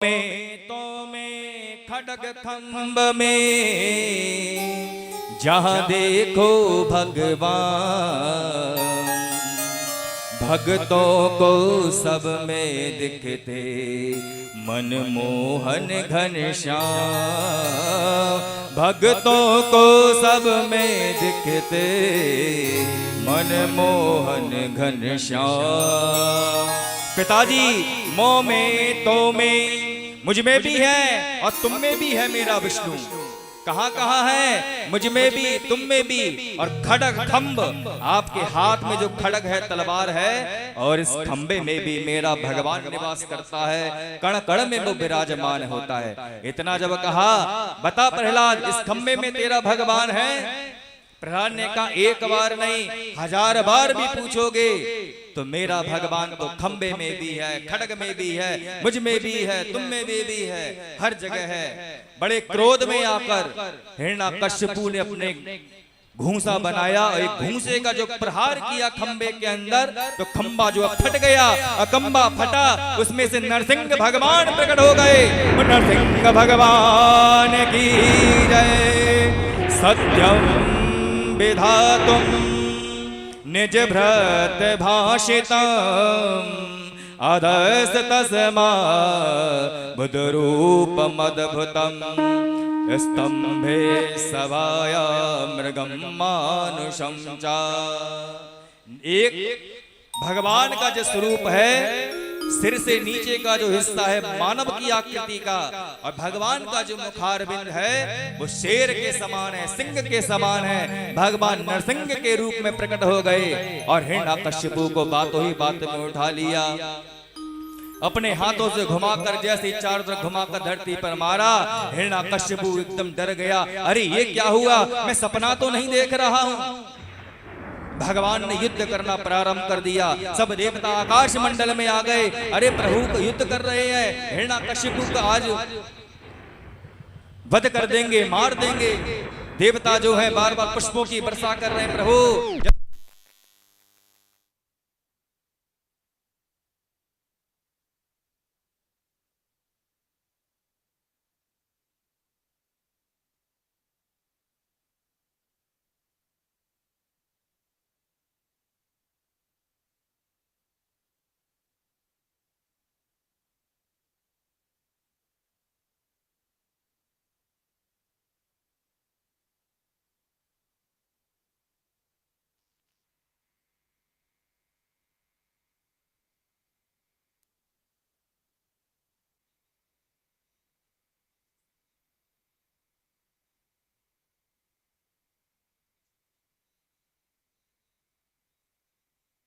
में खड्ग खंभ में जहाँ देखो भगवान, भक्तों को सब में दिखते मनमोहन घनश्याम, भक्तों को सब में दिखते मनमोहन घनश्याम। पिताजी मोह में तो में मुझ में भी है और तुम में भी है मेरा विष्णु। कहाँ कहाँ है? मुझ में भी तुम में भी। और खड्ग खंभ, आपके हाथ में जो खड्ग है तलवार है, और इस खंबे में भी मेरा भगवान निवास करता है, कण कण में वो विराजमान होता है। इतना जब कहा, बता प्रहलाद इस खंबे में तेरा भगवान है? प्रहलाद ने कहा एक बार नहीं 1000 बार भी पूछोगे तो मेरा भगवान तो खंबे में भी है, खड्ग में भी है, मुझ में भी है, तुम में भी है, हर जगह है। बड़े क्रोध में आकर हिरण्यकश्यपु ने अपने घूंसा बनाया और एक घूंसे का जो प्रहार किया खंबे के अंदर, तो खंबा जो फट गया, अकंबा फटा, उसमें से नरसिंह भगवान प्रकट हो गए। नरसिंह भगवान की जय। सत्यम विधातुम निज भ्रत भाषितम अधस तस्मा बुध रूप मदभुतम स्तंभे सवाया मृगम मानुषम चा। एक भगवान का जो स्वरूप है, सिर से नीचे का जो हिस्सा है मानव की आकृति का, और भगवान का जो मुखारबिंद है वो शेर के समान है, सिंह के समान है। भगवान नरसिंह के रूप में प्रकट हो गए और हिरण्यकश्यपु को बातों ही बात में उठा लिया। अपने हाथों से घुमाकर जैसे चारों तरफ घुमाकर धरती पर मारा। हिरण्यकश्यपु एकदम डर गया, अरे ये क्या हुआ? मैं सपना तो नहीं देख रहा हूँ। भगवान ने युद्ध करना प्रारंभ कर दिया। सब देवता आकाश मंडल में आ गए। अरे प्रभु को युद्ध कर रहे हैं, हिरण्यकश्यपु को आज वध कर देंगे, मार देंगे। देवता जो है बार बार पुष्पों की वर्षा कर रहे हैं। प्रभु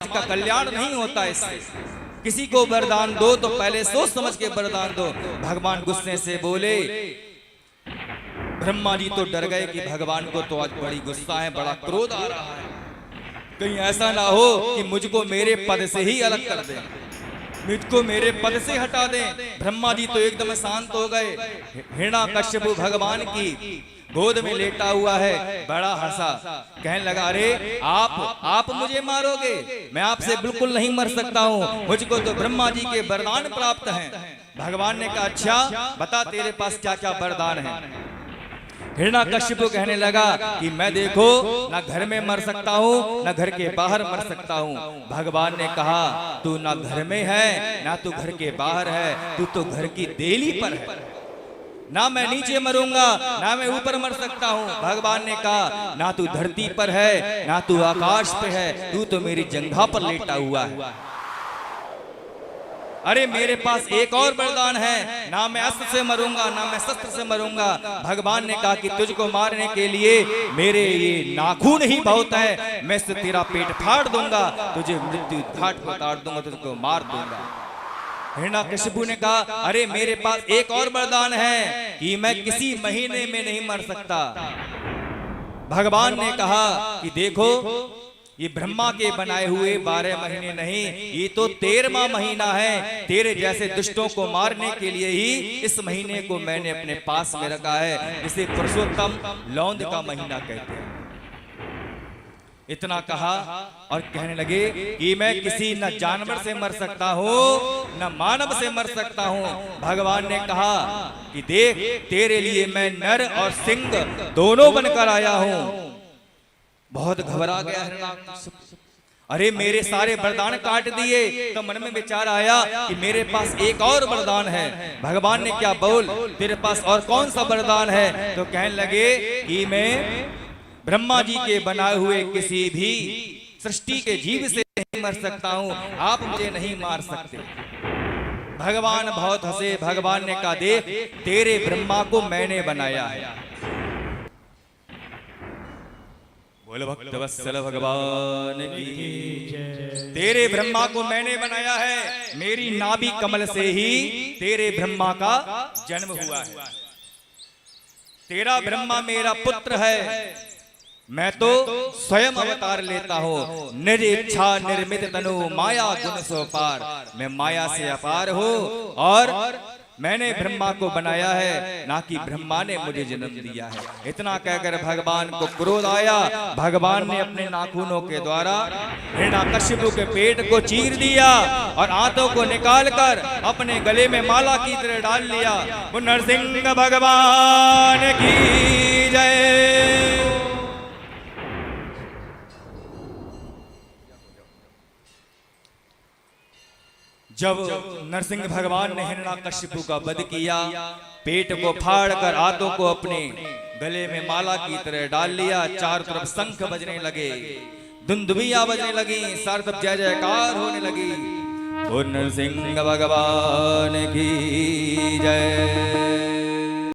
का कल्याण नहीं होता इससे। किसी को वरदान दो तो पहले सोच समझ के वरदान दो। भगवान गुस्से से बोले। ब्रह्मा जी तो डर गए कि भगवान को तो आज बड़ी गुस्सा है, बड़ा क्रोध आ रहा है, कहीं ऐसा ना हो कि मुझको मेरे पद से ही अलग कर दे, मुझको मेरे पद से हटा दें। ब्रह्मा जी तो एकदम शांत हो गए। हिरण्यकश्यपु भगवान की गोद में लेटा हुआ है, बड़ा हंसा, कहने लगा अरे आप मुझे मारोगे? मैं आपसे बिल्कुल नहीं मर सकता हूँ, मुझको तो ब्रह्मा जी के वरदान प्राप्त हैं। भगवान ने कहा अच्छा बता तेरे पास क्या क्या वरदान है। हिरण्यकश्यपु कहने लगा कि मैं देखो ना घर में मर सकता हूँ, ना घर के बाहर मर सकता हूँ। भगवान ने कहा तू ना घर में है, ना तू घर के बाहर है, तू तो घर की देली पर है। ना मैं नीचे मरूंगा, ना मैं ऊपर मर सकता हूँ। भगवान ने कहा ना तू धरती पर है, ना तू आकाश पे है, तू तो मेरी जंघा पर लेटा हुआ है। अरे मेरे पास एक और वरदान है, ना मैं अस्त्र से मरूंगा, ना मैं शस्त्र से मरूंगा। भगवान ने कहा कि तुझको मारने के लिए मेरे ये नाखून ही बहुत है, मैं से तेरा पेट फाड़ दूंगा, तुझे मृत्यु घाट पर उतार दूंगा, तुझको मार दूंगा। हिरण्यकश्यपु ने कहा अरे मेरे पास एक और वरदान है कि मैं किसी महीने में नहीं मर सकता। भगवान ने कहा कि देखो ये ब्रह्मा के बनाए हुए 12 महीने नहीं, ये तो 13वां महीना है। तेरे जैसे दुष्टों को मारने के लिए ही इस महीने को मैंने अपने पास में रखा है। इसे पुरुषोत्तम लौंद का महीना कहते हैं। इतना कहा और कहने लगे कि मैं किसी न जानवर से मर सकता हूँ न मानव से मर सकता हूँ। भगवान ने कहा कि देख, तेरे लिए मैं नर और सिंह दोनों बनकर आया हूँ। बहुत घबरा गया हिरण्याकश्यप। अरे मेरे सारे वरदान काट दिए। तो मन में विचार आया कि मेरे पास एक और वरदान है। भगवान ने क्या बोल, तेरे पास और कौन सा वरदान है? तो कहने लगे कि मैं ब्रह्मा जी के बनाए हुए किसी भी सृष्टि के जीव से नहीं मर सकता हूँ, आप मुझे नहीं मार सकते। भगवान बहुत हंसे। भगवान ने कहा देख, तेरे ब्रह्मा को मैंने बनाया है। बोलो भक्त वत्सल भगवान की। तेरे ब्रह्मा को मैंने बनाया है। मेरी नाभि कमल से ही तेरे ब्रह्मा का जन्म हुआ है। तेरा ब्रह्मा मेरा पुत्र है। मैं तो स्वयं अवतार लेता हूँ। निज इच्छा निर्मित तनु माया गुण सो पार। मैं माया से अपार हूँ और मैंने ब्रह्मा को बनाया है, ना कि ब्रह्मा ने मुझे जन्म दिया है। इतना कहकर भगवान को क्रोध आया। भगवान ने अपने नाखूनों के द्वारा हिरण्याकश्यप के पेट को चीर दिया और आंतों को निकालकर अपने गले में माला की तरह डाल लिया। वो नरसिंह भगवान की जय। जब नरसिंह भगवान ने हिरण्याकश्यप का वध किया, पेट को फाड़कर आंतों को अपने गले में माला की तरह डाल लिया। चारों तरफ शंख बजने लगे, दुंदुभियां बजने लगी, चारों तरफ जय जयकार होने लगी। तो नरसिंह भगवान की जय।